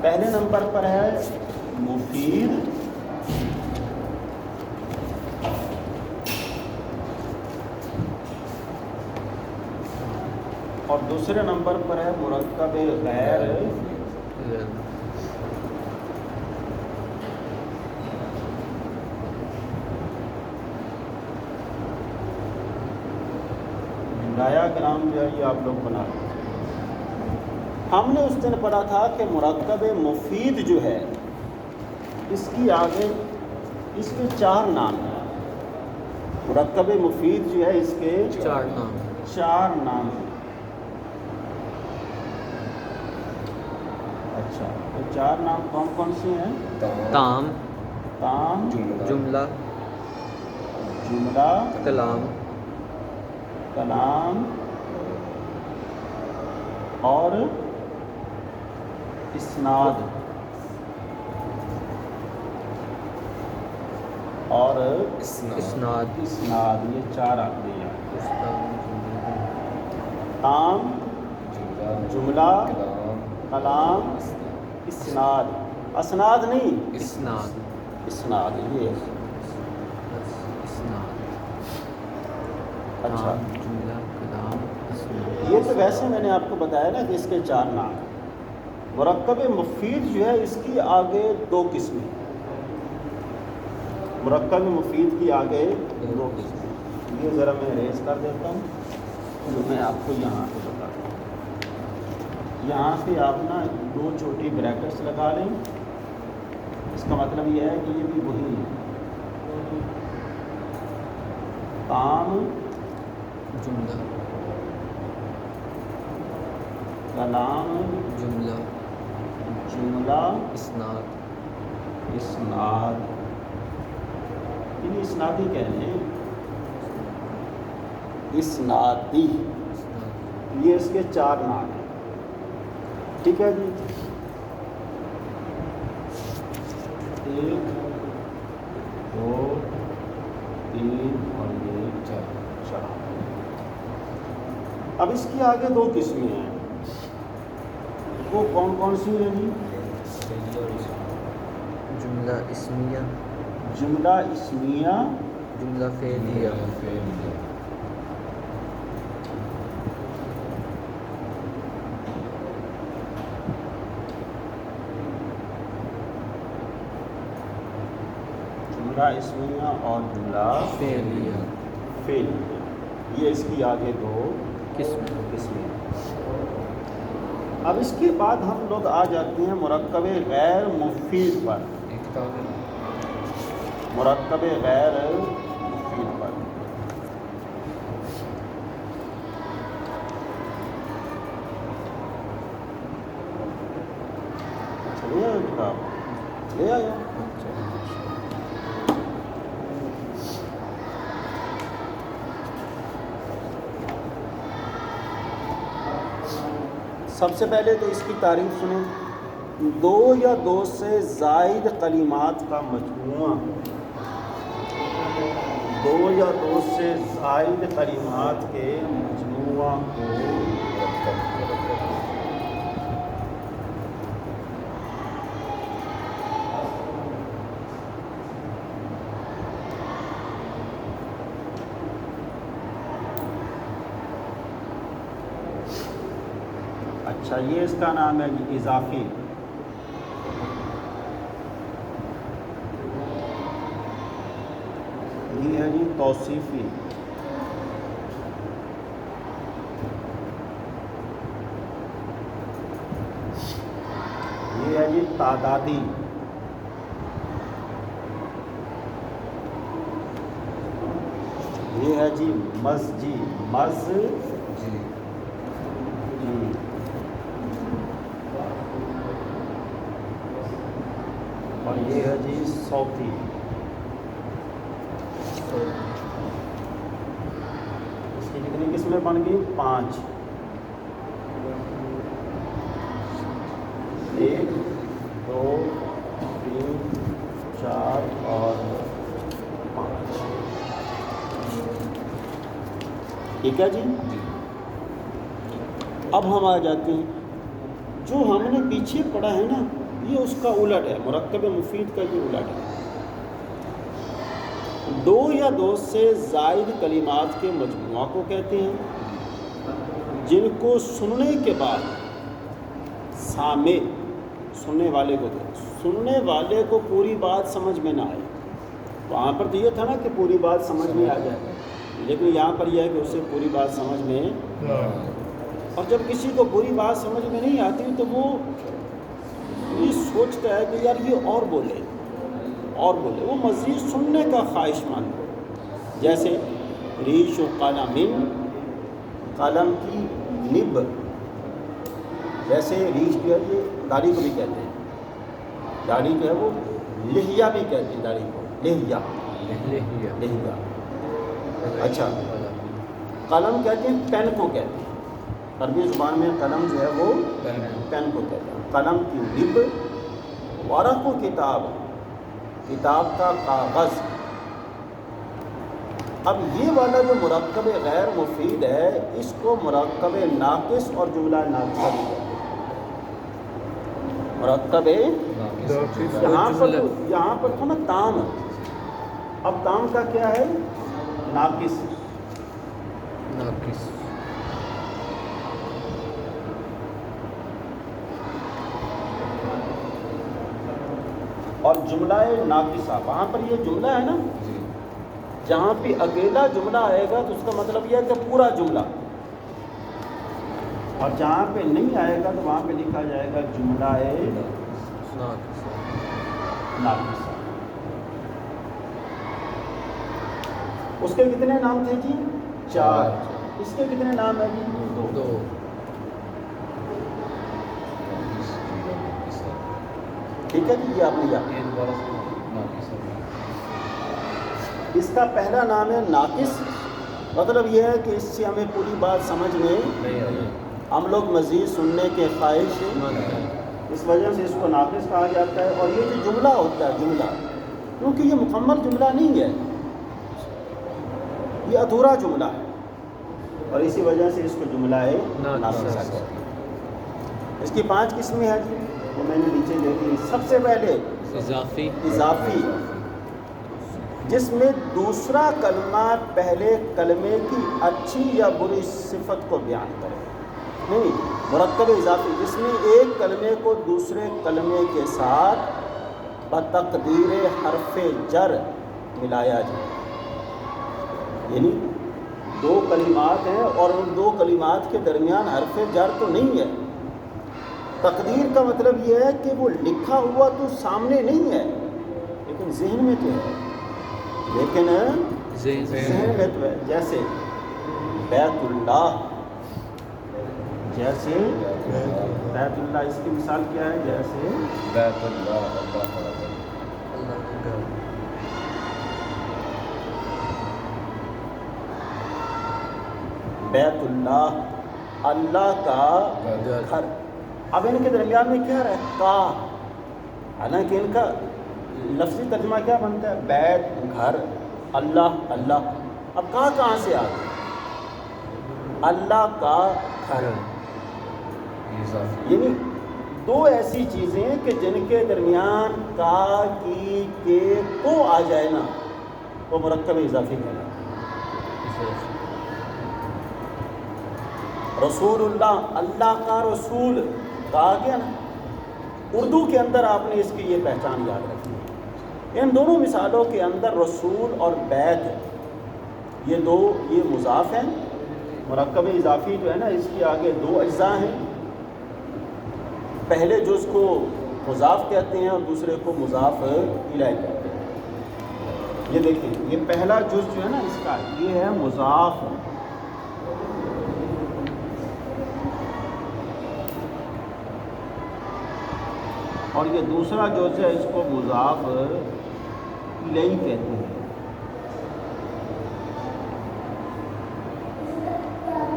پہلے نمبر پر ہے مفید، اور دوسرے نمبر پر ہے مرکب غیر ڈایاگرام جو ہے یہ آپ لوگ بنا لیں۔ ہم نے اس دن پڑھا تھا کہ مرکب مفید جو ہے اس کی آگے اس کے 4 نام ہیں۔ مرکب مفید جو ہے اس کے 4 نام ہیں۔ اچھا، تو 4 نام کون کون سے ہیں؟ تام، جملہ، کلام اور اسناد یہ 4 آتے ہیں۔ تام، جملہ، کلام، اسناد۔ اسناد نہیں، اسناد یہ ہے۔ اچھا، یہ تو ویسے میں نے آپ کو بتایا نا کہ اس کے 4 نام ہیں۔ مرکب مفید جو ہے اس کی آگے 2 قسمیں۔ مرکب مفید کی آگے 2 قسمیں۔ یہ ذرا میں ریز کر دیتا ہوں، جو میں آپ کو یہاں پہ بتاتا ہوں۔ یہاں پہ آپ نا 2 چھوٹی بریکٹس لگا لیں۔ اس کا مطلب یہ ہے کہ یہ بھی وہی ہے۔ تام، جملہ، کلام، جملہ، اسناد۔ انہیں اسنادی کہتے ہیں، اسنادی۔ یہ اس کے 4 نام ہیں۔ ٹھیک ہے جی، 1 2 3 اور یہ 4۔ اب اس کی آگے 2 قسمیں ہیں، وہ کون کون سی ہیں جی؟ جملہ اسمیہ، جملہ اسمیہ، جملہ فعلیہ۔ جملہ اسمیہ اور جملہ فعلیہ، یہ اس کی آگے 2 قسمیں۔ اب اس کے بعد ہم لوگ آ جاتے ہیں مرکب غیر مفید پر۔ مرکب غیر مفید پر لے آئے کتاب، لے آئے۔ سب سے پہلے تو اس کی تعریف سنیں۔ 2 یا 2 سے زائد کلمات کا مجموعہ، 2 یا 2 سے زائد کلمات کے مجموعہ کو اچھا، یہ اس کا نام ہے جی اضافی۔ یہ ہے جی توصیفی۔ یہ ہے جی تعدادی۔ یہ ہے جی مزجی، اور یہ ہے جی صوتی۔ اس کی کتنی قسمیں بن گئی؟ 5۔ 1 2 3 4 اور 5۔ ٹھیک ہے جی۔ اب ہم آ جاتے ہیں جو ہم نے پیچھے پڑھا ہے نا، یہ اس کا الٹ ہے، مرکب مفید کا یہ الٹ ہے۔ دو یا دو سے زائد کلمات کے مجموعہ کو کہتے ہیں جن کو سننے کے بعد سامع، سننے والے کو کہتے ہیں، سننے والے کو پوری بات سمجھ میں نہ آئے۔ وہاں پر تو یہ تھا نا کہ پوری بات سمجھ میں آ جائے، لیکن یہاں پر یہ ہے کہ اسے پوری بات سمجھ میں، اور جب کسی کو پوری بات سمجھ میں نہیں آتی تو وہ یہ سوچتا ہے کہ یار یہ اور بولے، وہ مزید سننے کا خواہش مند ہو۔ جیسے ریش و قلم، قلم کی نب، جیسے ریش جو ہے یہ داڑھی کو بھی کہتے ہیں، داڑھی جو ہے وہ لحیہ بھی کہتے ہیں، داڑھی کو لحیہ۔ اچھا، قلم کہتے ہیں پین کو کہتے ہیں، عربی زبان میں قلم جو ہے وہ پین کو کہتے ہیں۔ قلم کی نب، ورق و کتاب، کتاب کا کاغذ۔ اب یہ والا جو مرکب غیر مفید ہے اس کو مرکب ناقص اور جملہ ناقصہ بھی کہتے ہیں۔ مرکب یہاں پر تھا نا تام، اب تام کا کیا ہے؟ ناقص۔ اور جملہ ناقصہ، وہاں پر یہ جملہ ہے نا، جہاں پہ اکیلا جملہ آئے گا تو اس کا مطلب یہ ہے کہ پورا جملہ، اور جہاں پہ نہیں آئے گا تو وہاں پہ لکھا جائے گا جملہ ناقصہ۔ اس کے کتنے نام تھے جی؟ 4۔ اس کے کتنے نام ہیں جی؟ 2۔ ٹھیک ہے جی، یہ آپ نے یاد۔ اس کا پہلا نام ہے ناقص، مطلب یہ ہے کہ اس سے ہمیں پوری بات سمجھ میں ہم لوگ مزید سننے کے خواہش ہیں، اس وجہ سے اس کو ناقص کہا جاتا ہے۔ اور یہ جو جملہ ہوتا ہے، جملہ کیونکہ یہ مکمل جملہ نہیں ہے، یہ ادھورا جملہ ہے، اور اسی وجہ سے اس کو جملہ ہے ناقصہ کہتے ہیں۔ اس کی 5 قسمیں ہیں جی، وہ میں نے نیچے دے دی۔ سب سے پہلے اضافی، جس میں دوسرا کلمہ پہلے کلمے کی اچھی یا بری صفت کو بیان کرے۔ نہیں، مرکب اضافی جس میں ایک کلمے کو دوسرے کلمے کے ساتھ بتقدیر حرف جر ملایا جائے، یعنی 2 کلمات ہیں اور ان 2 کلمات کے درمیان حرف جر تو نہیں ہے۔ تقدیر کا مطلب یہ ہے کہ وہ لکھا ہوا تو سامنے نہیں ہے لیکن ذہن میں تو ہے، ذہن میں تو ہے۔ جیسے بیت اللہ، جیسے بیت اللہ، اس کی مثال کیا ہے؟ جیسے بیت اللہ، اللہ بیت اللہ، اللہ کا گھر۔ اب ان کے درمیان میں کیا رہتا ہے؟ کا، حالانکہ ان کا لفظی ترجمہ کیا بنتا ہے؟ بیت، گھر، اللہ، اللہ۔ اب کا کہاں سے آ گیا؟ اللہ کا گھر، یعنی 2 ایسی چیزیں کہ جن کے درمیان کا، کی، کے، کو آ جائے نا، وہ مرکب اضافی کہلاتا ہے۔ رسول اللہ، اللہ کا رسول کہا گیا نا، اردو کے اندر آپ نے اس کی یہ پہچان یاد رکھنی ہے۔ ان دونوں مثالوں کے اندر رسول اور بیت، یہ مضاف ہیں۔ مرکب اضافی جو ہے نا، اس کے آگے 2 اجزاء ہیں، پہلے جز کو مضاف کہتے ہیں اور دوسرے کو مضاف الیہ کہتے ہیں۔ یہ دیکھیں، یہ پہلا جز جو ہے نا اس کا، یہ ہے مضاف، اور یہ دوسرا جو ہے اس کو مضاف الیہ کہتے ہیں،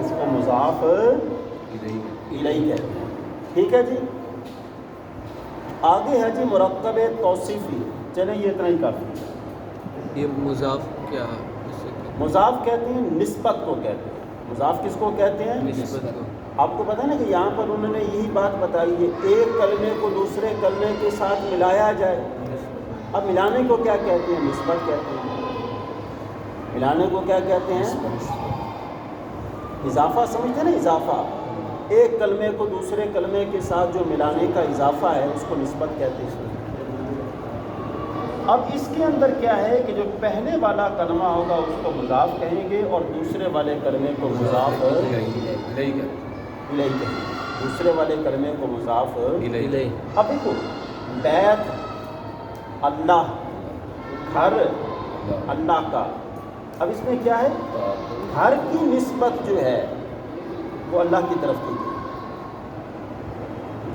اس کو مضاف الیہ کہتے ہیں۔ ٹھیک ہے جی، آگے ہے جی مرکب توصیفی۔ چلیں یہ اتنا ہی کافی۔ یہ مضاف کیا ہے؟ مضاف کہتے ہیں نسبت کو کہتے ہیں۔ مضاف کس کو کہتے ہیں؟ نسبت کو۔ آپ کو پتہ ہے نا کہ یہاں پر انہوں نے یہی بات بتائی ہے، ایک کلمے کو دوسرے کلمے کے ساتھ ملایا جائے۔ اب ملانے کو کیا کہتے ہیں؟ نسبت کہتے ہیں۔ ملانے کو کیا کہتے ہیں؟ اضافہ، سمجھتے ہیں نا؟ اضافہ، ایک کلمے کو دوسرے کلمے کے ساتھ جو ملانے کا اضافہ ہے اس کو نسبت کہتے ہیں۔ اب اس کے اندر کیا ہے کہ جو پہلے والا کلمہ ہوگا اس کو مضاف کہیں گے اور دوسرے والے کلمے کو مضاف الیہ کہیں گے، دوسرے والے کلمے کو مضاف الیہ۔ اب دیکھو، بیت اللہ، گھر اللہ کا، اب اس میں کیا ہے؟ گھر کی نسبت جو ہے وہ اللہ کی طرف کی گئی۔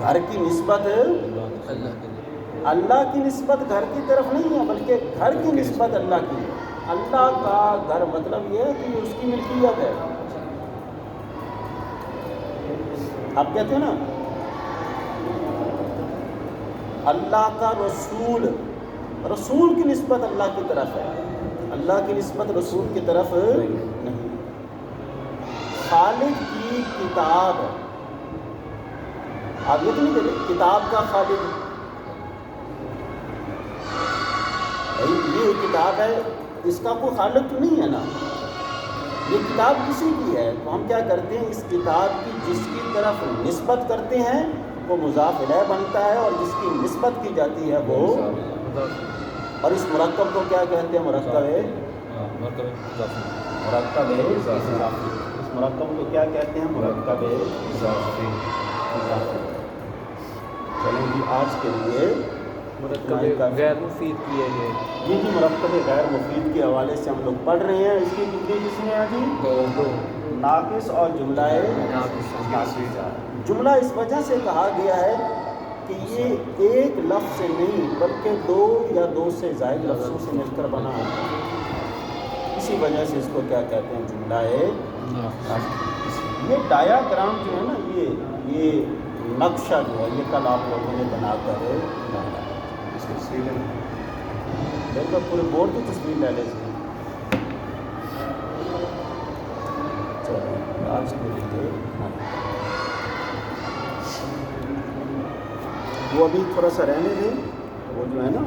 گھر کی نسبت اللہ کے لیے۔ اللہ کی نسبت گھر کی طرف نہیں ہے، بلکہ گھر کی نسبت اللہ کی ہے۔ اللہ کا گھر مطلب یہ ہے کہ اس کی ملکیت ہے۔ آپ کہتے ہیں نا اللہ کا رسول، رسول کی نسبت اللہ کی طرف ہے، اللہ کی نسبت رسول کی طرف نہیں۔ خالق کی کتاب، آپ یہ تو نہیں کہتے کتاب کا خالق، یہ کتاب ہے، اس کا کوئی خالق تو نہیں ہے نا، یہ کتاب کسی کی ہے، تو ہم کیا کرتے ہیں اس کتاب کی جس کی طرف نسبت کرتے ہیں وہ مضاف الیہ بنتا ہے، اور جس کی نسبت کی جاتی ہے وہ، اور اس مرکب کو کیا کہتے ہیں؟ مرکب اضافی۔ اس مرکب کو کیا کہتے ہیں؟ مرکب اضافی۔ چلیں جی، آج کے لیے مرکب غیر مفید کی ہے یہ۔ جی مرکب غیر مفید کے حوالے سے ہم لوگ پڑھ رہے ہیں۔ اس کی کتنی قسمیں ہیں جی؟ دو۔ ناقص اور جملہ ناقص۔ جملہ اس وجہ سے کہا گیا ہے کہ یہ ایک لفظ سے نہیں بلکہ دو یا دو سے زائد لفظوں سے مل کر بنا ہے، اسی وجہ سے اس کو کیا کہتے ہیں؟ جملہ ناقص۔ یہ ڈایاگرام جو ہے نا، یہ نقشہ جو ہے یہ کل آپ لوگوں نے بنا کر لایا، اس کی تصویر بالکل پورے بورڈ کی تصویر لے لے سکتے۔ چلو آج کے لیے وہ ابھی تھوڑا سا رہنے دیں، وہ جو ہے نا